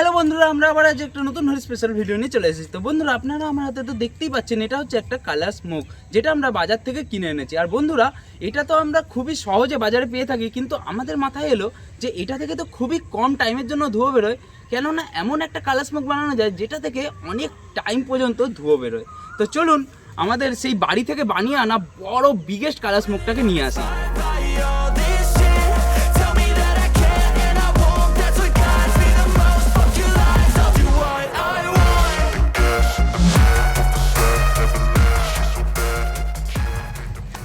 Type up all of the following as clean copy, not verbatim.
Hello বন্ধুরা, আমরা আবার আজ একটা নতুন স্পেশাল ভিডিও নিয়ে চলে এসেছি। তো বন্ধুরা, আপনারা আমার হাতে তো দেখতেই পাচ্ছেন, এটা হচ্ছে একটা কালার স্মোক, যেটা আমরা বাজার থেকে কিনে এনেছি। আর বন্ধুরা, এটা তো আমরা খুবই সহজে বাজারে পেয়ে থাকি, কিন্তু আমাদের মাথায় এলো যে এটা থেকে তো খুবই কম টাইমের জন্য ধোঁয়া বেরোয়। কেননা এমন একটা কালার স্মোক বানানো যায় যেটা থেকে অনেক টাইম পর্যন্ত ধোঁয়া বেরোয়। তো চলুন আমাদের সেই বাড়ি থেকে বানিয়ে আনা বড় বিগেস্ট কালার স্মোকটাকে নিয়ে আসি।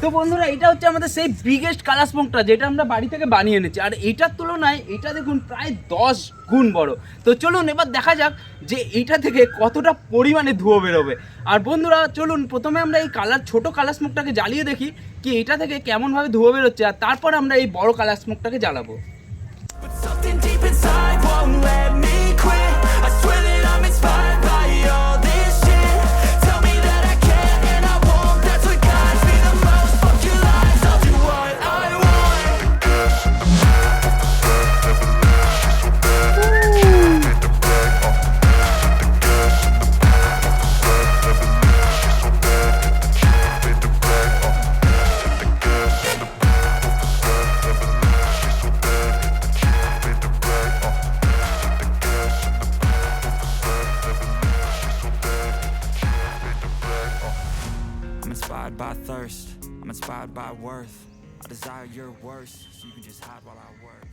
তো বন্ধুরা, এটা হচ্ছে আমাদের সেই বিগেস্ট কালার স্মোকটা, যেটা আমরা বাড়ি থেকে বানিয়ে এনেছি। আর এইটার তুলনায় এটা দেখুন প্রায় 10 গুণ বড়। তো চলুন এবার দেখা যাক যে এইটা থেকে কতটা পরিমাণে ধোঁয়া বেরোবে। আর বন্ধুরা চলুন প্রথমে আমরা এই ছোট কালার স্মোকটাকে জ্বালিয়ে দেখি কি এটা থেকে কেমনভাবে ধোঁয়া বেরোচ্ছে, আর তারপর আমরা এই বড় কালার স্মোকটাকে জ্বালাবো। Inspired by thirst, I'm inspired by worth. I desire your worst, so you can just hide while I work.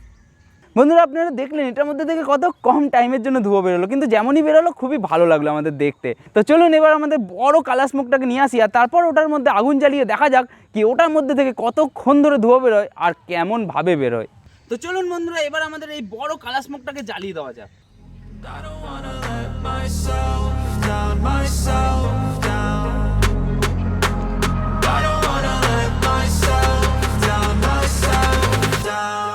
বন্ধুরা, আপনারা দেখলেন এটার মধ্যে থেকে কত কম টাইমের জন্য ধোঁয়া বেরোলো, কিন্তু যেমনই বেরোলো খুবই ভালো লাগলো আমাদের দেখতে। তো চলুন এবার আমাদের বড় কালার স্মোকটাকে নিয়ে আসি, আর তারপর ওটার মধ্যে আগুন জ্বালিয়ে দেখা যাক কি ওটার মধ্যে থেকে কতক্ষণ ধরে ধোঁয়া বেরোয় আর কেমনভাবে বেরোয়। তো চলুন বন্ধুরা, এবার আমাদের এই বড় কালার স্মোকটাকে জ্বালিয়ে দেওয়া যাক। I don't wanna let myself down, myself down. I don't wanna let myself down, myself down.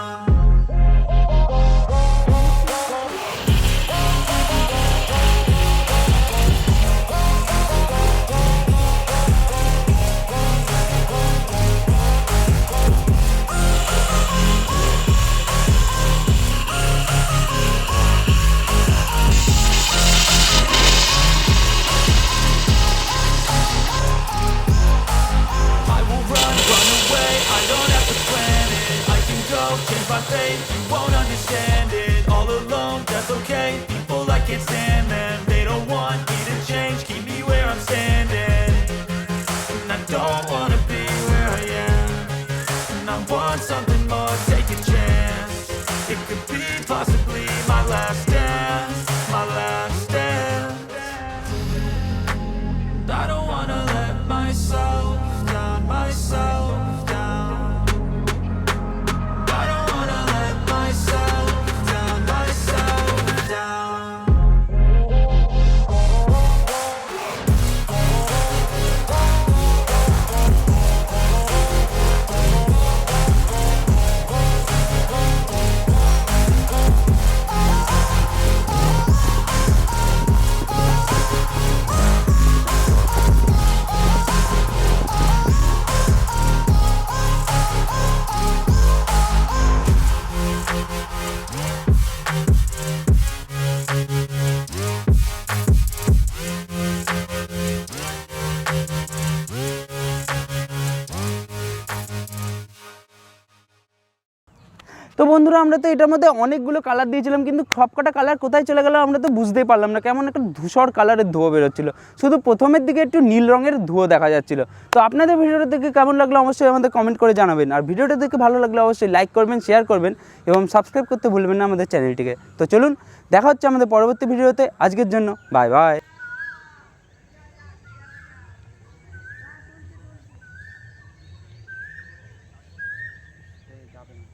Change my fate, you won't understand it. All alone, that's okay. People, I can't stand them. They don't want me to change, keep me where I'm standing. And I don't wanna be where I am. And I want something more, take a chance. It could be possibly my last dance, my last dance. I don't wanna let myself down, myself down. তো বন্ধুরা, আমরা তো এটার মধ্যে অনেকগুলো colour দিয়েছিলাম, কিন্তু সবকটা কালার কোথায় চলে গেল আমরা তো বুঝতেই পারলাম না। কেমন একটা ধূসর কালারের ধোঁয়া বেরোচ্ছিলো, শুধু প্রথমের দিকে একটু নীল রঙের ধোঁয়া দেখা যাচ্ছিলো। তো আপনাদের ভিডিওটা দেখে কেমন লাগলো অবশ্যই আমাদের কমেন্ট করে জানাবেন। আর ভিডিওটা দেখে ভালো লাগলে অবশ্যই লাইক করবেন, শেয়ার করবেন এবং সাবস্ক্রাইব করতে ভুলবেন না আমাদের চ্যানেলটিকে। তো চলুন দেখা হচ্ছে আমাদের পরবর্তী ভিডিওতে। আজকের জন্য বাই বাই।